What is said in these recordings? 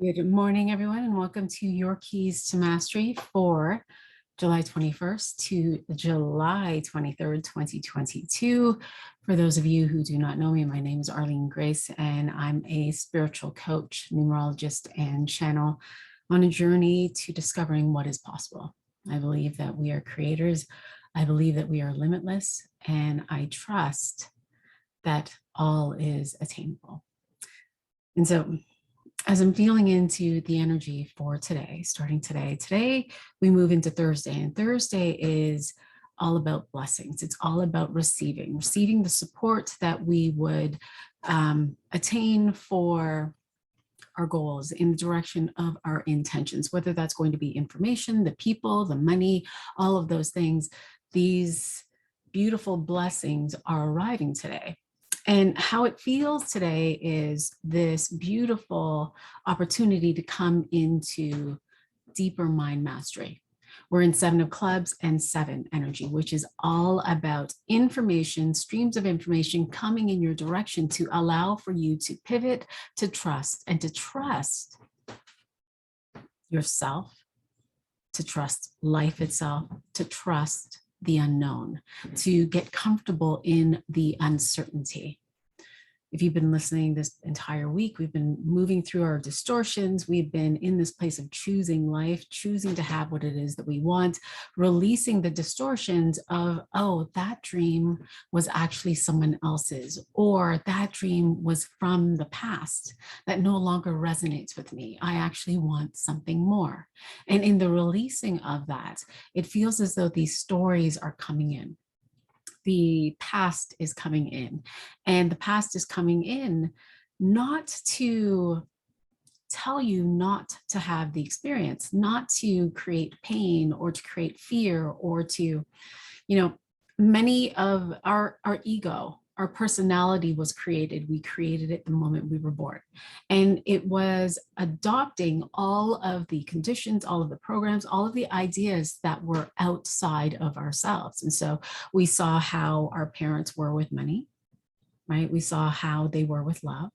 Good morning, everyone, and welcome to Your Keys to Mastery for July 21st to July 23rd, 2022. For those of you who do not know me, my name is Arlene Grace, and I'm a spiritual coach, numerologist, and channel on a journey to discovering what is possible. I believe that we are creators. I believe that we are limitless, and I trust that all is attainable. And so, as I'm feeling into the energy for today, starting today we move into Thursday, and Thursday is all about blessings. It's all about receiving the support that we would attain for our goals in the direction of our intentions, whether that's going to be information, the people, the money, all of those things. These beautiful blessings are arriving today. And how it feels today is this beautiful opportunity to come into deeper mind mastery. We're in 7 of clubs and 7 energy, which is all about information, streams of information coming in your direction to allow for you to pivot, to trust, and to trust yourself, to trust life itself, to trust the unknown, to get comfortable in the uncertainty. If you've been listening this entire week, we've been moving through our distortions. We've been in this place of choosing life, choosing to have what it is that we want, releasing the distortions of, oh, that dream was actually someone else's, or that dream was from the past that no longer resonates with me. I actually want something more. And in the releasing of that, it feels as though these stories are coming in. The past is coming in, and the past is coming in not to tell you not to have the experience, not to create pain or to create fear or to, many of our ego, our personality was created. We created it the moment we were born. And it was adopting all of the conditions, all of the programs, all of the ideas that were outside of ourselves. And so we saw how our parents were with money, right? We saw how they were with love.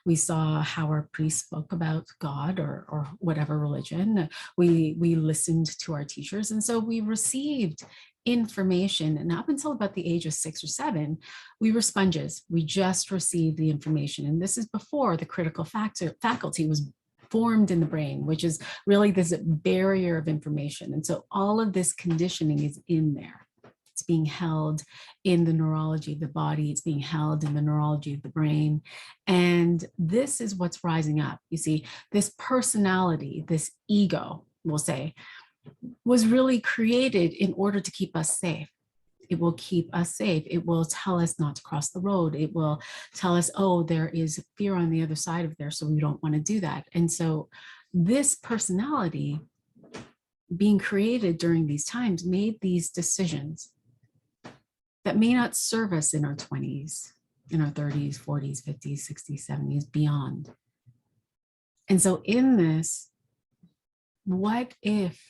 We saw how our priests spoke about God or whatever religion. We listened to our teachers. And so we received information. And up until about the age of 6 or 7, we were sponges. We just received the information. And this is before the critical faculty was formed in the brain, which is really this barrier of information. And so all of this conditioning is in there. It's being held in the neurology of the body. It's being held in the neurology of the brain. And this is what's rising up. You see, this personality, this ego, we'll say, was really created in order to keep us safe. It will keep us safe. It will tell us not to cross the road. It will tell us, oh, there is fear on the other side of there, so we don't want to do that. And so this personality being created during these times made these decisions that may not serve us in our 20s, in our 30s, 40s, 50s, 60s, 70s, beyond. And so in this, what if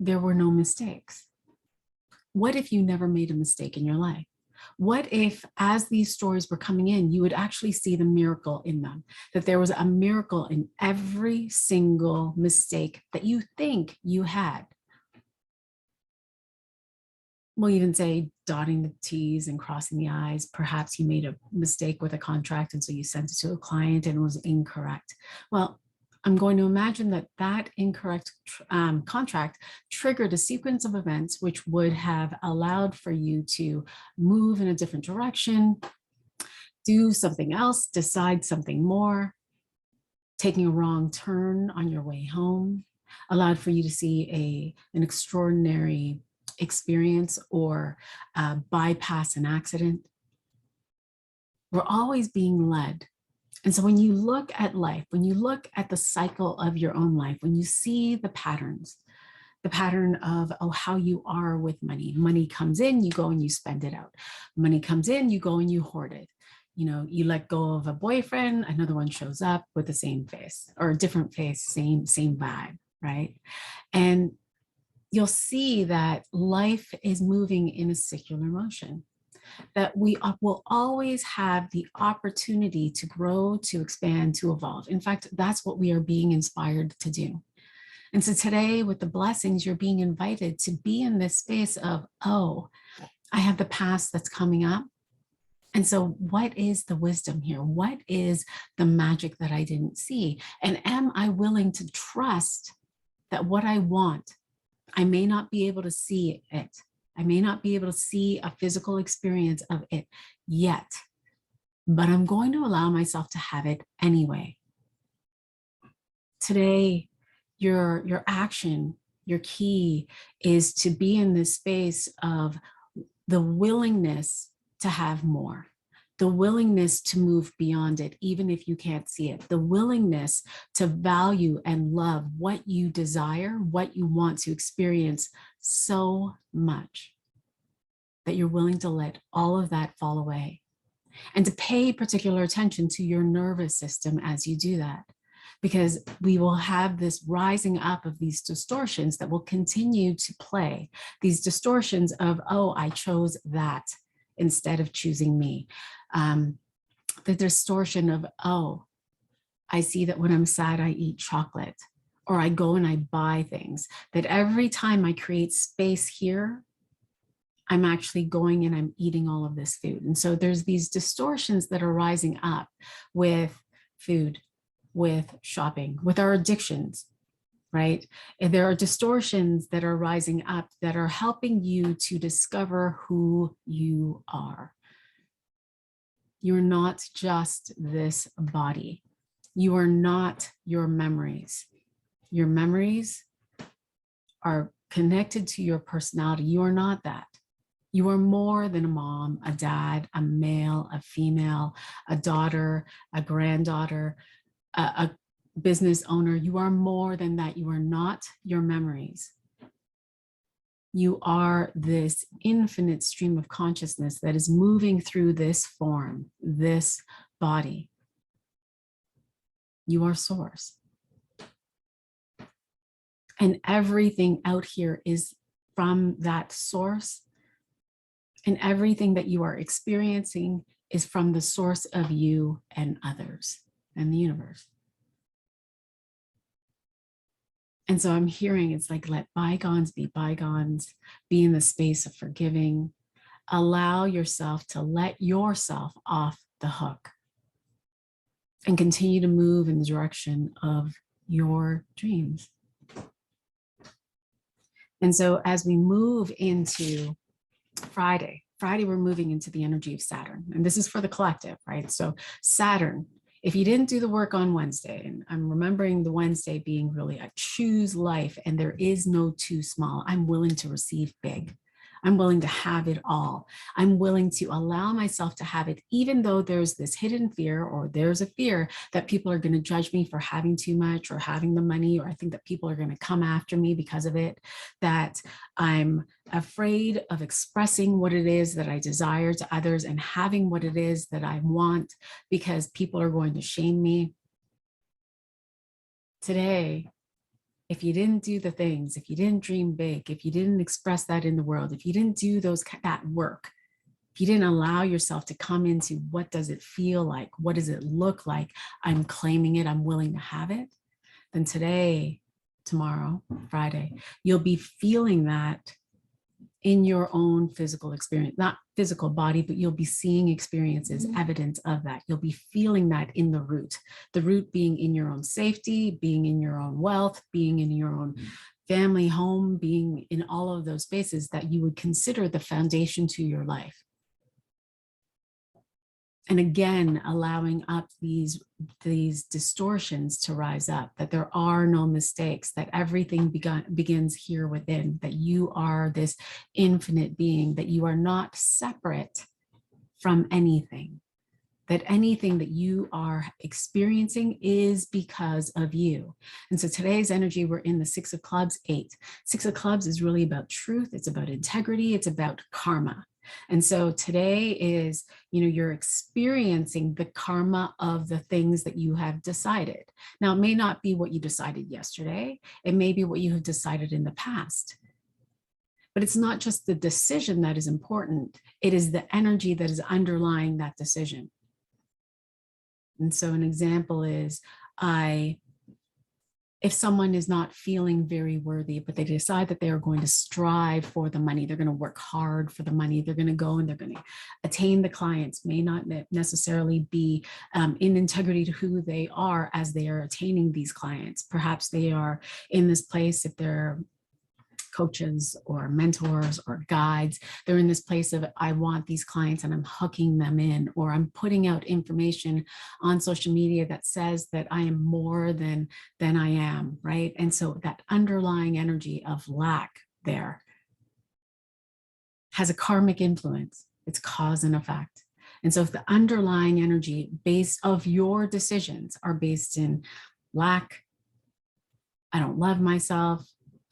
there were no mistakes? What if you never made a mistake in your life? What if, as these stories were coming in, you would actually see the miracle in them, that there was a miracle in every single mistake that you think you had? We'll even say dotting the T's and crossing the I's. Perhaps you made a mistake with a contract, and so you sent it to a client and it was incorrect. Well, I'm going to imagine that that incorrect contract triggered a sequence of events which would have allowed for you to move in a different direction, do something else, decide something more, taking a wrong turn on your way home, allowed for you to see an extraordinary experience or bypass an accident. We're always being led. And so when you look at life, when you look at the cycle of your own life, when you see the patterns, the pattern of, oh, how you are with money. Money comes in, you go and you spend it out. Money comes in, you go and you hoard it. You let go of a boyfriend, another one shows up with the same face or a different face, same vibe, right? And you'll see that life is moving in a circular motion. that we will always have the opportunity to grow, to expand, to evolve. In fact, that's what we are being inspired to do. And so today, with the blessings, you're being invited to be in this space of, oh, I have the past that's coming up. And so what is the wisdom here? What is the magic that I didn't see? And am I willing to trust that what I want, I may not be able to see it. I may not be able to see a physical experience of it yet, but I'm going to allow myself to have it anyway. Today, your action, your key is to be in this space of the willingness to have more, the willingness to move beyond it, even if you can't see it, the willingness to value and love what you desire, what you want to experience so much that you're willing to let all of that fall away, and to pay particular attention to your nervous system as you do that. Because we will have this rising up of these distortions that will continue to play, these distortions of, oh, I chose that instead of choosing me. The distortion of, oh, I see that when I'm sad, I eat chocolate, or I go and I buy things, that every time I create space here, I'm actually going and I'm eating all of this food. And so there's these distortions that are rising up with food, with shopping, with our addictions, right? And there are distortions that are rising up that are helping you to discover who you are. You're not just this body. You are not your memories. Your memories are connected to your personality. You are not that. You are more than a mom, a dad, a male, a female, a daughter, a granddaughter, a business owner. You are more than that. You are not your memories. You are this infinite stream of consciousness that is moving through this form, this body. You are source. And everything out here is from that source. And everything that you are experiencing is from the source of you and others and the universe. And so I'm hearing it's like, let bygones, be in the space of forgiving, allow yourself to let yourself off the hook and continue to move in the direction of your dreams. And so as we move into Friday, we're moving into the energy of Saturn. And this is for the collective, right? So Saturn, if you didn't do the work on Wednesday, and I'm remembering the Wednesday being really, I choose life and there is no too small. I'm willing to receive big. I'm willing to have it all. I'm willing to allow myself to have it, even though there's this hidden fear, or there's a fear that people are going to judge me for having too much or having the money, or I think that people are going to come after me because of it, that I'm afraid of expressing what it is that I desire to others and having what it is that I want because people are going to shame me. Today, if you didn't do the things, if you didn't dream big, if you didn't express that in the world, if you didn't do that work, if you didn't allow yourself to come into what does it feel like, what does it look like, I'm claiming it, I'm willing to have it, then today, tomorrow, Friday, you'll be feeling that in your own physical experience, not physical body, but you'll be seeing experiences, evidence of that. You'll be feeling that in the root being in your own safety, being in your own wealth, being in your own family home, being in all of those spaces that you would consider the foundation to your life. And again, allowing up these distortions to rise up, that there are no mistakes, that everything begins here within, that you are this infinite being, that you are not separate from anything, that anything that you are experiencing is because of you. And so today's energy, we're in the 6 of clubs, 8. 6 of clubs is really about truth. It's about integrity. It's about karma. And so today is, you're experiencing the karma of the things that you have decided. Now, it may not be what you decided yesterday. It may be what you have decided in the past. But it's not just the decision that is important. It is the energy that is underlying that decision. And so an example is, if someone is not feeling very worthy, but they decide that they are going to strive for the money, they're going to work hard for the money, they're going to go and they're going to attain the clients, may not necessarily be in integrity to who they are as they are attaining these clients. Perhaps they are in this place, if they're coaches or mentors or guides, they're in this place of, I want these clients and I'm hooking them in, or I'm putting out information on social media that says that I am more than I am, right? And so that underlying energy of lack there has a karmic influence. It's cause and effect. And so if the underlying energy base of your decisions are based in lack, I don't love myself,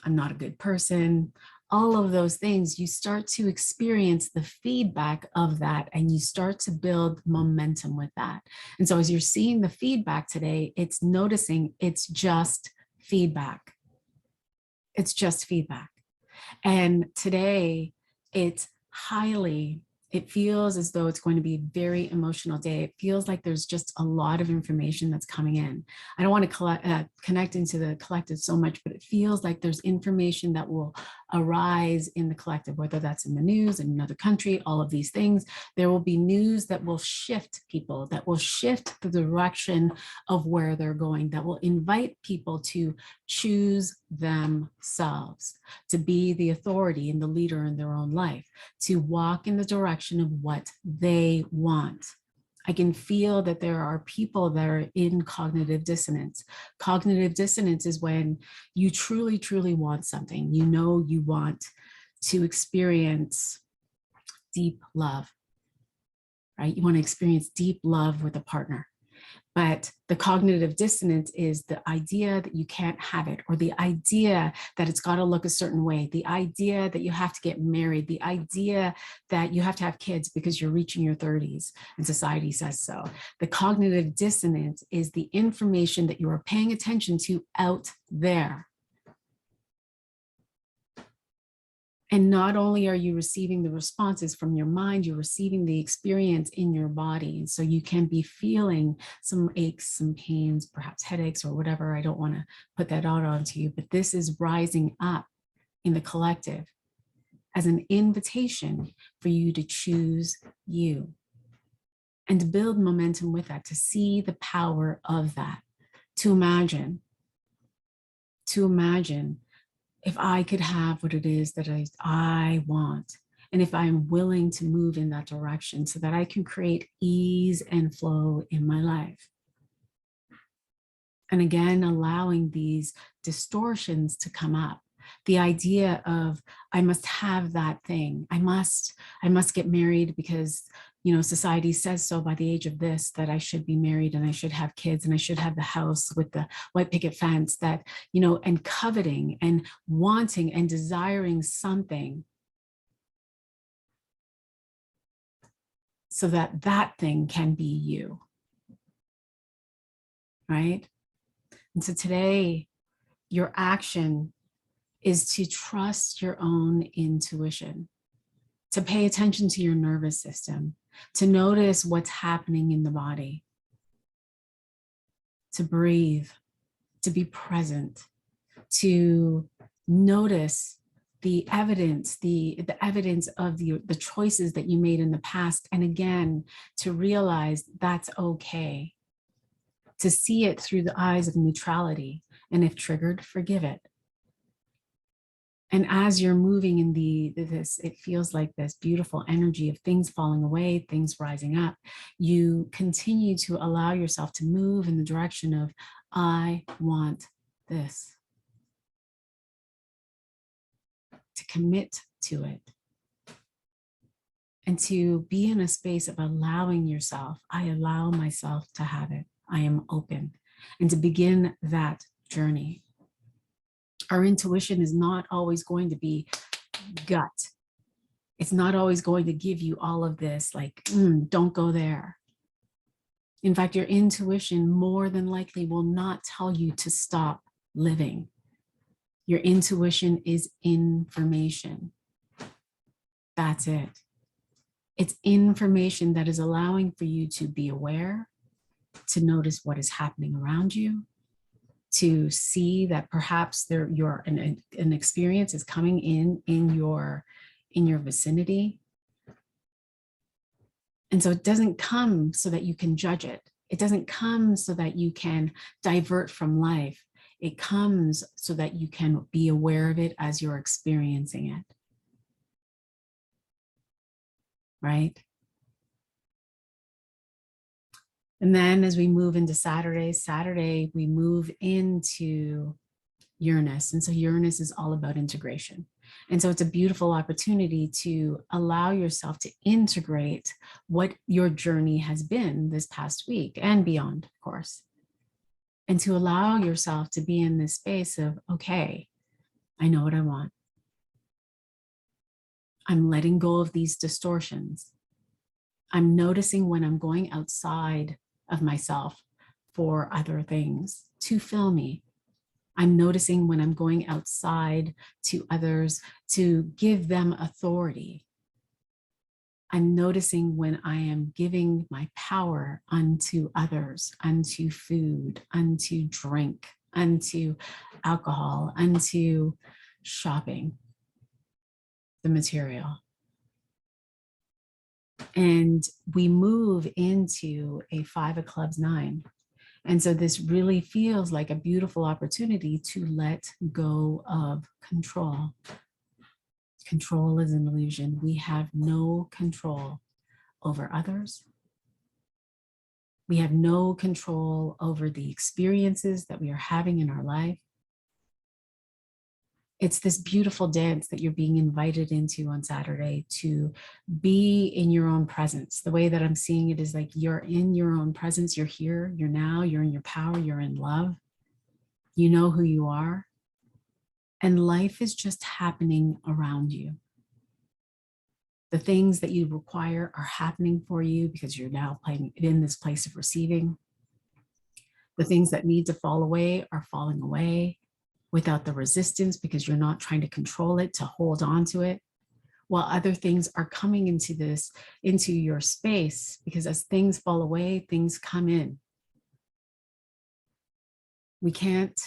I'm not a good person, all of those things, you start to experience the feedback of that and you start to build momentum with that. And so as you're seeing the feedback today, it's noticing it's just feedback. It's just feedback. And today it feels as though it's going to be a very emotional day. It feels like there's just a lot of information that's coming in. I don't want to connect into the collective so much, but it feels like there's information that will arise in the collective, whether that's in the news, in another country, all of these things. There will be news that will shift people, that will shift the direction of where they're going, that will invite people to choose themselves, to be the authority and the leader in their own life, to walk in the direction of what they want. I can feel that there are people that are in cognitive dissonance. Cognitive dissonance is when you truly, truly want something. You know you want to experience deep love, right? You want to experience deep love with a partner. But the cognitive dissonance is the idea that you can't have it, or the idea that it's got to look a certain way, the idea that you have to get married, the idea that you have to have kids because you're reaching your 30s and society says so. The cognitive dissonance is the information that you are paying attention to out there. And not only are you receiving the responses from your mind, you're receiving the experience in your body. And so you can be feeling some aches, some pains, perhaps headaches or whatever. I don't want to put that out onto you, but this is rising up in the collective as an invitation for you to choose you and to build momentum with that, to see the power of that, to imagine if I could have what it is that I want, and if I'm willing to move in that direction so that I can create ease and flow in my life. And again, allowing these distortions to come up. The idea of, I must have that thing. I must get married because, you know, society says so by the age of this, that I should be married and I should have kids and I should have the house with the white picket fence, that, you know, and coveting and wanting and desiring something so that that thing can be you, right? And so today, your action is to trust your own intuition, to pay attention to your nervous system, to notice what's happening in the body, to breathe, to be present, to notice the evidence, the evidence of the choices that you made in the past. And again, to realize that's okay, to see it through the eyes of neutrality. And if triggered, forgive it. And as you're moving in this, it feels like this beautiful energy of things falling away, things rising up. You continue to allow yourself to move in the direction of, I want this. To commit to it. And to be in a space of allowing yourself, I allow myself to have it. I am open. And to begin that journey. Our intuition is not always going to be gut. It's not always going to give you all of this, like, don't go there. In fact, your intuition more than likely will not tell you to stop living. Your intuition is information. That's it. It's information that is allowing for you to be aware, to notice what is happening around you, to see that perhaps an experience is coming in your vicinity. And so it doesn't come so that you can judge it. It doesn't come so that you can divert from life. It comes so that you can be aware of it as you're experiencing it. Right? And then as we move into Saturday, we move into Uranus. And so Uranus is all about integration. And so it's a beautiful opportunity to allow yourself to integrate what your journey has been this past week and beyond, of course. And to allow yourself to be in this space of, okay, I know what I want. I'm letting go of these distortions. I'm noticing when I'm going outside of myself for other things to fill me. I'm noticing when I'm going outside to others to give them authority. I'm noticing when I am giving my power unto others, unto food, unto drink, unto alcohol, unto shopping, the material. And we move into a 5 of clubs 9. And so this really feels like a beautiful opportunity to let go of control. Control is an illusion. We have no control over others. We have no control over the experiences that we are having in our life. It's this beautiful dance that you're being invited into on Saturday, to be in your own presence. The way that I'm seeing it is like you're in your own presence. You're here, you're now, you're in your power, you're in love. You know who you are. And life is just happening around you. The things that you require are happening for you because you're now playing in this place of receiving. The things that need to fall away are falling away without the resistance because you're not trying to control it, to hold on to it, while other things are coming into your space, because as things fall away, things come in. We can't,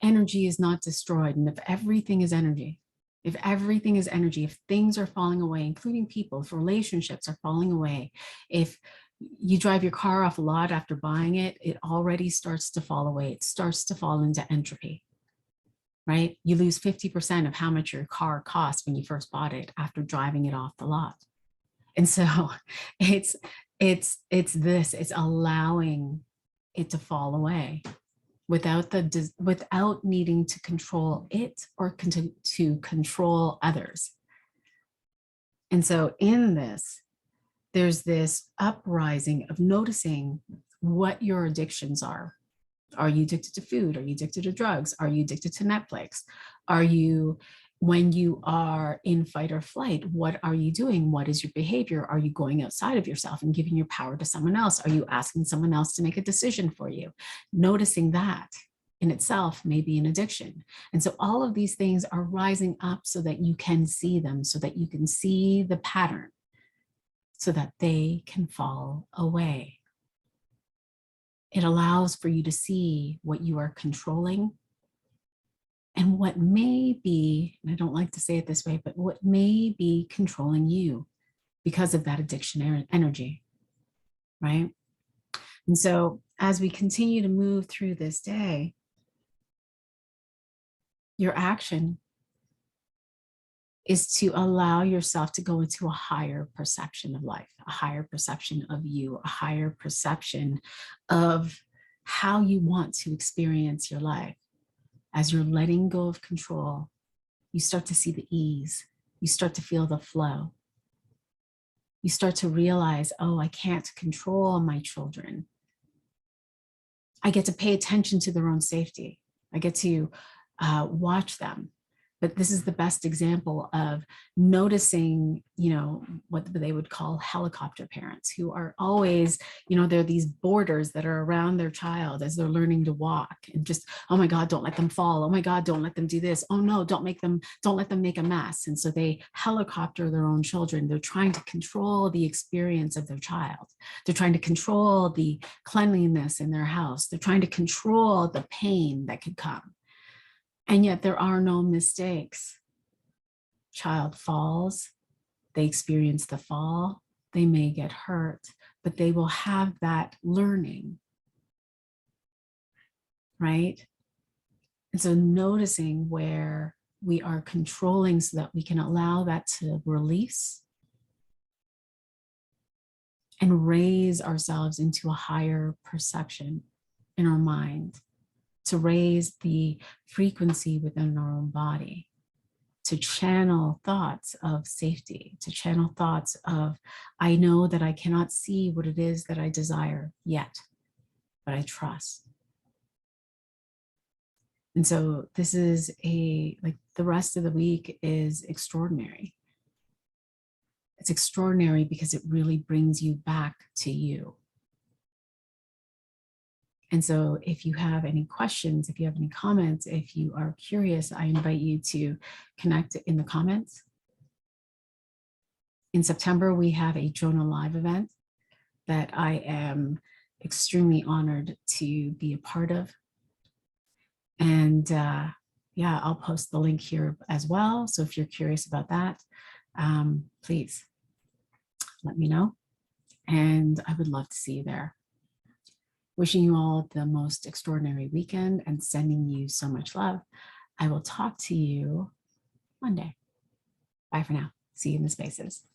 energy is not destroyed. And if everything is energy, if things are falling away, including people, if relationships are falling away, if you drive your car off a lot after buying it, it already starts to fall away. It starts to fall into entropy, right? You lose 50% of how much your car cost when you first bought it after driving it off the lot. And so it's allowing it to fall away without needing to control it or to control others. And so in this, there's this uprising of noticing what your addictions are. Are you addicted to food? Are you addicted to drugs? Are you addicted to Netflix? Are you, when you are in fight or flight, what are you doing? What is your behavior? Are you going outside of yourself and giving your power to someone else? Are you asking someone else to make a decision for you? Noticing that in itself may be an addiction. And so all of these things are rising up so that you can see them, so that you can see the pattern, so that they can fall away. It allows for you to see what you are controlling and what may be, and I don't like to say it this way, but what may be controlling you because of that addiction energy, right? And so as we continue to move through this day, your action is to allow yourself to go into a higher perception of life, a higher perception of you, a higher perception of how you want to experience your life. As you're letting go of control, you start to see the ease. You start to feel the flow. You start to realize, oh, I can't control my children. I get to pay attention to their own safety. I get to watch them. But this is the best example of noticing, what they would call helicopter parents, who are always, there are these borders that are around their child as they're learning to walk, and just, oh my God, don't let them fall. Oh my God, don't let them do this. Oh no, don't let them make a mess. And so they helicopter their own children. They're trying to control the experience of their child. They're trying to control the cleanliness in their house. They're trying to control the pain that could come. And yet there are no mistakes. Child falls, they experience the fall, they may get hurt, but they will have that learning, right? And so noticing where we are controlling so that we can allow that to release and raise ourselves into a higher perception in our mind, to raise the frequency within our own body, to channel thoughts of safety, to channel thoughts of, I know that I cannot see what it is that I desire yet, but I trust. And so this is the rest of the week is extraordinary. It's extraordinary because it really brings you back to you. And so if you have any questions, if you have any comments, if you are curious, I invite you to connect in the comments. In September, we have a Jonah Live event that I am extremely honored to be a part of. And yeah, I'll post the link here as well. So if you're curious about that, please let me know. And I would love to see you there. Wishing you all the most extraordinary weekend and sending you so much love. I will talk to you Monday. Bye for now. See you in the spaces.